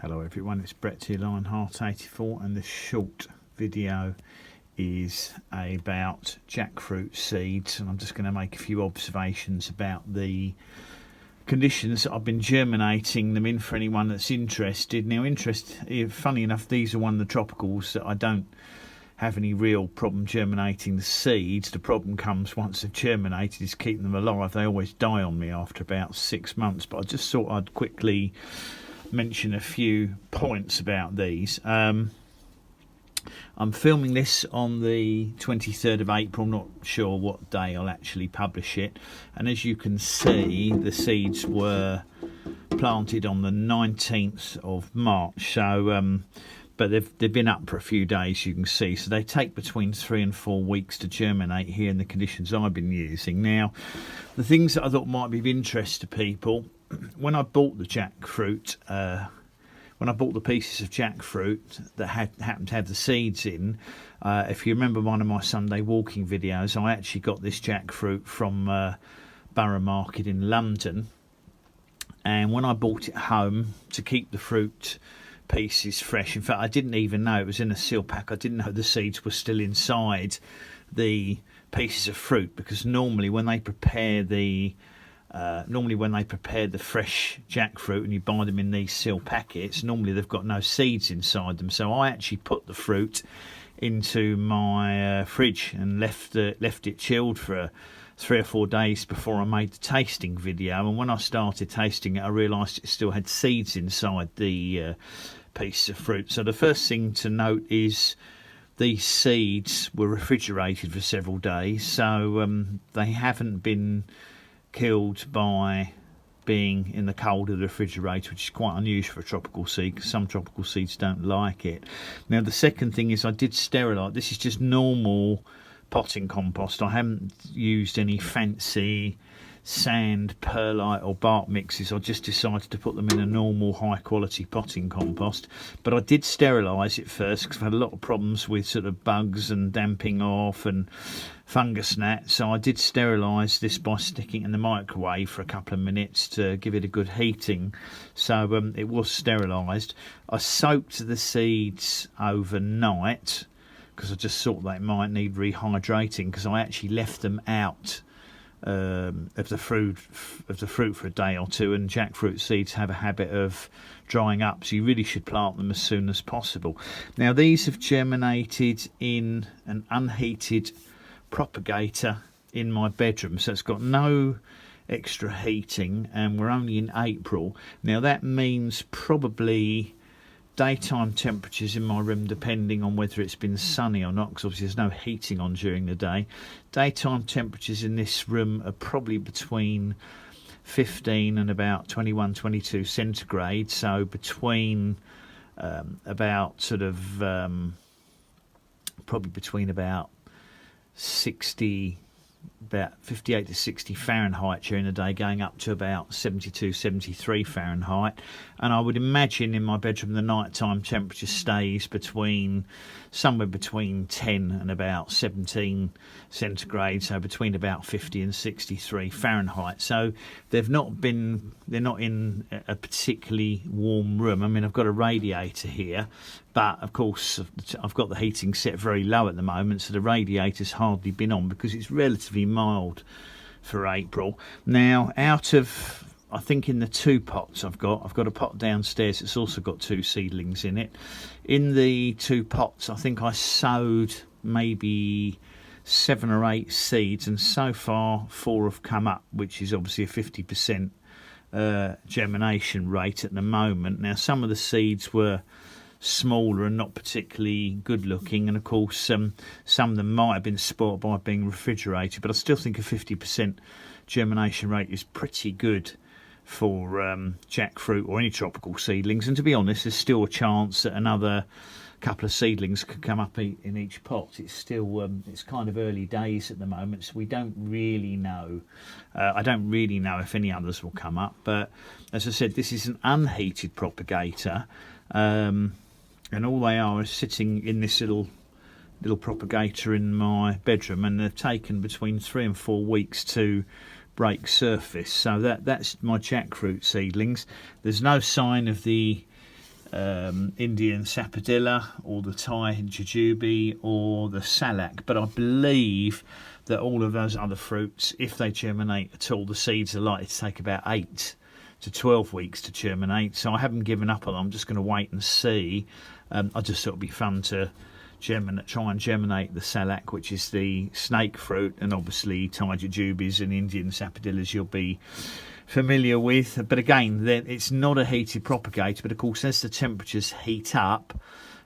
Hello everyone, it's Brett here, Lionheart84, and the short video is about jackfruit seeds, and I'm just going to make a few observations about the conditions that I've been germinating them in for anyone that's interested. Now, funny enough, these are one of the tropicals that I don't have any real problem germinating the seeds. The problem comes once they've germinated is keeping them alive. They always die on me after about 6 months, but I just thought I'd quickly mention a few points about these. I'm filming this on the 23rd of April. I'm not sure what day I'll actually publish it, and as you can see, the seeds were planted on the 19th of March, so but they've been up for a few days, you can see, so they take between 3 and 4 weeks to germinate here in the conditions I've been using. Now, the things that I thought might be of interest to people, when I bought the jackfruit, when I bought the pieces of jackfruit that happened to have the seeds in, if you remember one of my Sunday walking videos, I actually got this jackfruit from Borough Market in London, and when I bought it home to keep the fruit pieces fresh, in fact I didn't even know it was in a seal pack. I didn't know the seeds were still inside the pieces of fruit, because normally when they prepare the fresh jackfruit and you buy them in these seal packets, normally they've got no seeds inside them. So I actually put the fruit into my fridge and left it chilled for 3 or 4 days before I made the tasting video. And when I started tasting it, I realised it still had seeds inside the piece of fruit. So the first thing to note is these seeds were refrigerated for several days, so they haven't been killed by being in the cold of the refrigerator, which is quite unusual for a tropical seed, because some tropical seeds don't like it. Now, the second thing is I did sterilise. This is just normal potting compost. I haven't used any fancy sand, perlite or bark mixes. I just decided to put them in a normal high quality potting compost, but I did sterilise it first because I've had a lot of problems with sort of bugs and damping off and fungus gnats. So I did sterilise this by sticking it in the microwave for a couple of minutes to give it a good heating, so it was sterilised. I soaked the seeds overnight because I just thought they might need rehydrating, because I actually left them out of the fruit for a day or two, and jackfruit seeds have a habit of drying up, so you really should plant them as soon as possible. Now, these have germinated in an unheated propagator in my bedroom, so it's got no extra heating, and we're only in April. Now, that means probably daytime temperatures in my room, depending on whether it's been sunny or not, because obviously there's no heating on during the day. Daytime temperatures in this room are probably between 15 and about 22 centigrade, so between about sort of probably between about 58 to 60 Fahrenheit during the day, going up to about 72, 73 Fahrenheit. And I would imagine in my bedroom the nighttime temperature stays somewhere between 10 and about 17 centigrade, so between about 50 and 63 Fahrenheit. So they're not in a particularly warm room. I mean, I've got a radiator here, but of course I've got the heating set very low at the moment, so the radiator's hardly been on because it's relatively mild for April. Now, out of, I think in the 2 pots I've got a pot downstairs that's also got 2 seedlings in it. In the 2 pots, I think I sowed maybe 7 or 8 seeds, and so far 4 have come up, which is obviously a 50% germination rate at the moment. Now, some of the seeds were smaller and not particularly good looking, and of course some of them might have been spoilt by being refrigerated, but I still think a 50% germination rate is pretty good for jackfruit or any tropical seedlings. And to be honest, there's still a chance that another couple of seedlings could come up in each pot. It's still it's kind of early days at the moment, so we don't really know. I don't really know if any others will come up, but as I said, this is an unheated propagator, and all they are is sitting in this little propagator in my bedroom, and they've taken between 3 and 4 weeks to break surface. So that's my jackfruit seedlings. There's no sign of the Indian sapodilla or the Thai jujube or the salak, but I believe that all of those other fruits, if they germinate at all, the seeds are likely to take about 8 to 12 weeks to germinate. So I haven't given up on them. I'm just going to wait and see. I just thought it'd be fun to try and germinate the salak, which is the snake fruit, and obviously Thai jujubes and Indian sapodillas you'll be familiar with. But again, it's not a heated propagator, but of course as the temperatures heat up,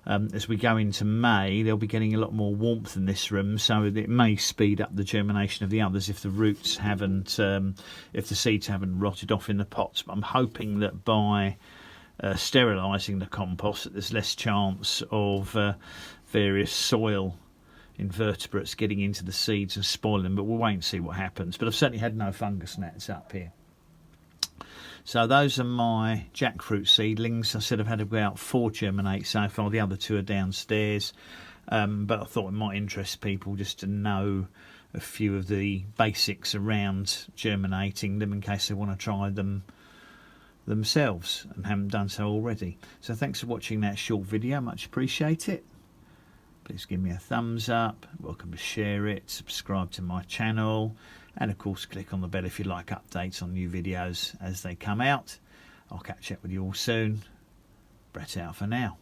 as we go into May, they'll be getting a lot more warmth in this room, so it may speed up the germination of the others if the roots haven't, if the seeds haven't rotted off in the pots. But I'm hoping that by sterilising the compost, that there's less chance of various soil invertebrates getting into the seeds and spoiling them. But we'll wait and see what happens. But I've certainly had no fungus gnats up here. So those are my jackfruit seedlings. I said I've had about 4 germinate so far. The other 2 are downstairs. But I thought it might interest people just to know a few of the basics around germinating them in case they want to try them themselves and haven't done so already. So thanks for watching that short video. Much appreciate it. Please give me a thumbs up. Welcome to share it. Subscribe to my channel. And of course click on the bell if you like updates on new videos as they come out. I'll catch up with you all soon. Brett out for now.